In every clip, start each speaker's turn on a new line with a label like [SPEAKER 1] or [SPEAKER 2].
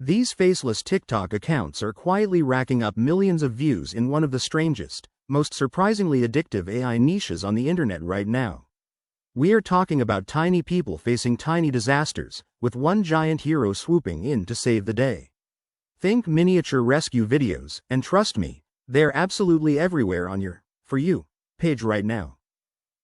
[SPEAKER 1] These faceless TikTok accounts are quietly racking up millions of views in one of the strangest, most surprisingly addictive AI niches on the internet right now. We are talking about tiny people facing tiny disasters, with one giant hero swooping in to save the day. Think miniature rescue videos, and trust me, they're absolutely everywhere on your For You page right now.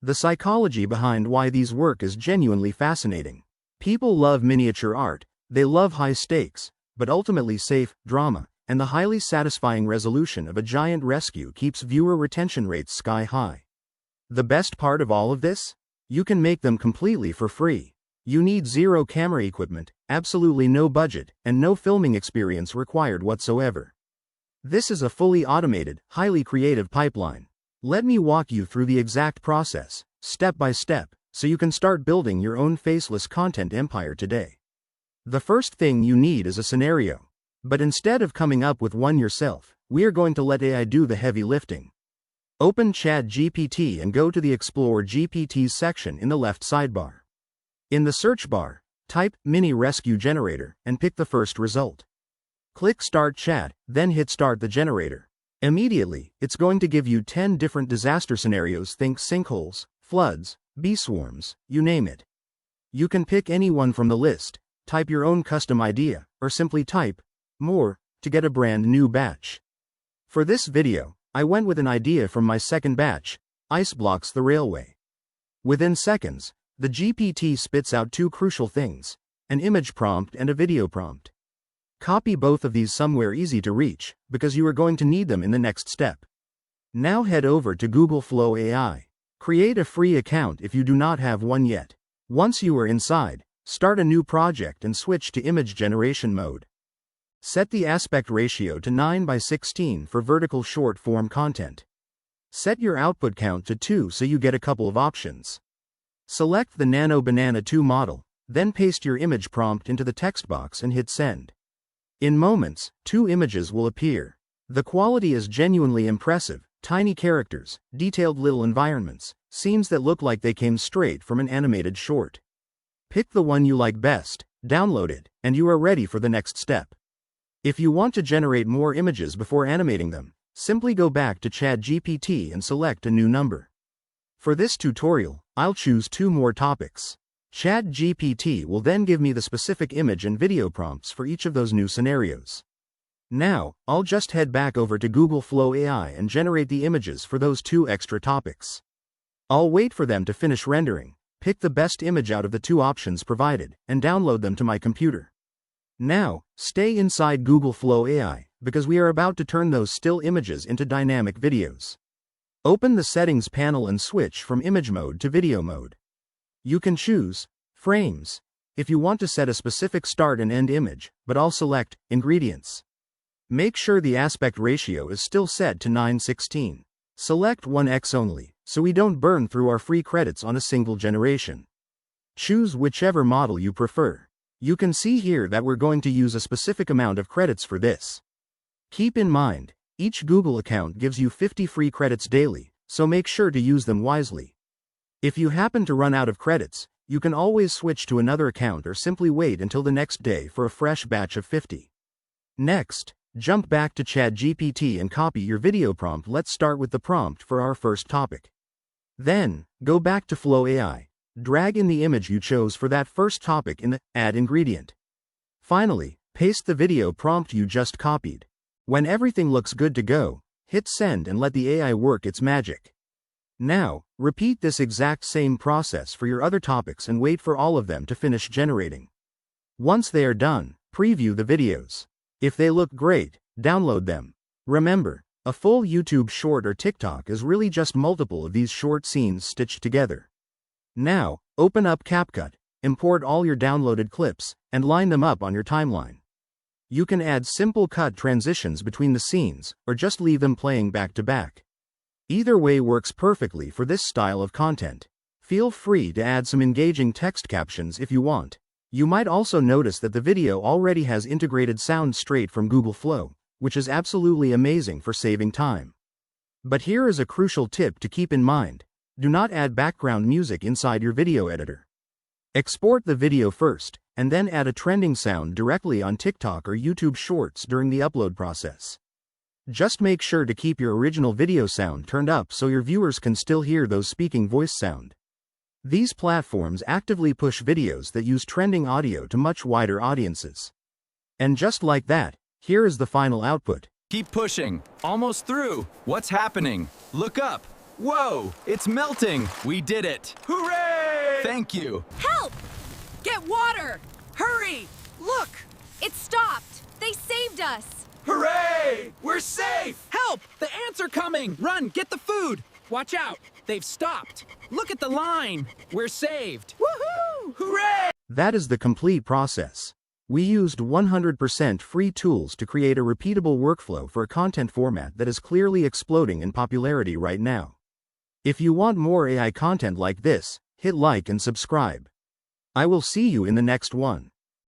[SPEAKER 1] The psychology behind why these work is genuinely fascinating. People love miniature art, they love high stakes, but ultimately safe drama, and the highly satisfying resolution of a giant rescue keeps viewer retention rates sky high. The best part of all of this? You can make them completely for free. You need zero camera equipment, absolutely no budget, and no filming experience required whatsoever. This is a fully automated, highly creative pipeline. Let me walk you through the exact process, step by step, so you can start building your own faceless content empire today. The first thing you need is a scenario. But instead of coming up with one yourself, we are going to let AI do the heavy lifting. Open ChatGPT and go to the Explore GPTs section in the left sidebar. In the search bar, type Mini Rescue Generator and pick the first result. Click Start Chat, then hit Start the generator. Immediately, it's going to give you 10 different disaster scenarios. Think sinkholes, floods, bee swarms, you name it. You can pick any one from the list, type your own custom idea, or simply type more to get a brand new batch. For this video, I went with an idea from my second batch, Ice Blocks the Railway. Within seconds, the GPT spits out two crucial things, an image prompt and a video prompt. Copy both of these somewhere easy to reach, because you are going to need them in the next step. Now head over to Google Flow AI. Create a free account if you do not have one yet. Once you are inside, start a new project and switch to image generation mode. Set the aspect ratio to 9:16 for vertical short-form content. Set your output count to 2 so you get a couple of options. Select the Nano Banana 2 model, then paste your image prompt into the text box and hit send. In moments, 2 images will appear. The quality is genuinely impressive, tiny characters, detailed little environments, scenes that look like they came straight from an animated short. Pick the one you like best, download it, and you are ready for the next step. If you want to generate more images before animating them, simply go back to ChatGPT and select a new number. For this tutorial, I'll choose 2 more topics. ChatGPT will then give me the specific image and video prompts for each of those new scenarios. Now, I'll just head back over to Google Flow AI and generate the images for those 2 extra topics. I'll wait for them to finish rendering, pick the best image out of the 2 options provided, and download them to my computer. Now, stay inside Google Flow AI, because we are about to turn those still images into dynamic videos. Open the Settings panel and switch from image mode to video mode. You can choose frames if you want to set a specific start and end image, but I'll select ingredients. Make sure the aspect ratio is still set to 9:16. Select 1x only, so we don't burn through our free credits on a single generation. Choose whichever model you prefer. You can see here that we're going to use a specific amount of credits for this. Keep in mind, each Google account gives you 50 free credits daily, so make sure to use them wisely. If you happen to run out of credits, you can always switch to another account or simply wait until the next day for a fresh batch of 50. Next, jump back to ChatGPT and copy your video prompt. Let's start with the prompt for our first topic. Then, go back to Flow AI. Drag in the image you chose for that first topic in the Add Ingredient. Finally, paste the video prompt you just copied. When everything looks good to go, hit send and let the AI work its magic. Now, repeat this exact same process for your other topics and wait for all of them to finish generating. Once they are done, preview the videos. If they look great, download them. Remember, a full YouTube short or TikTok is really just multiple of these short scenes stitched together. Now, open up CapCut, import all your downloaded clips, and line them up on your timeline. You can add simple cut transitions between the scenes, or just leave them playing back to back. Either way works perfectly for this style of content. Feel free to add some engaging text captions if you want. You might also notice that the video already has integrated sound straight from Google Flow, which is absolutely amazing for saving time. But here is a crucial tip to keep in mind. Do not add background music inside your video editor. Export the video first, and then add a trending sound directly on TikTok or YouTube Shorts during the upload process. Just make sure to keep your original video sound turned up so your viewers can still hear those speaking voice sound. These platforms actively push videos that use trending audio to much wider audiences. And just like that, here is the final output.
[SPEAKER 2] Keep pushing. Almost through. What's happening? Look up. Whoa, it's melting. We did it. Hooray! Thank you.
[SPEAKER 3] Help! Get water! Hurry! Look! It stopped! They saved us!
[SPEAKER 2] Hooray! We're safe!
[SPEAKER 4] Help! The ants are coming! Run, get the food! Watch out! They've stopped! Look at the line! We're saved! Woohoo!
[SPEAKER 2] Hooray!
[SPEAKER 1] That is the complete process. We used 100% free tools to create a repeatable workflow for a content format that is clearly exploding in popularity right now. If you want more AI content like this, hit like and subscribe. I will see you in the next one.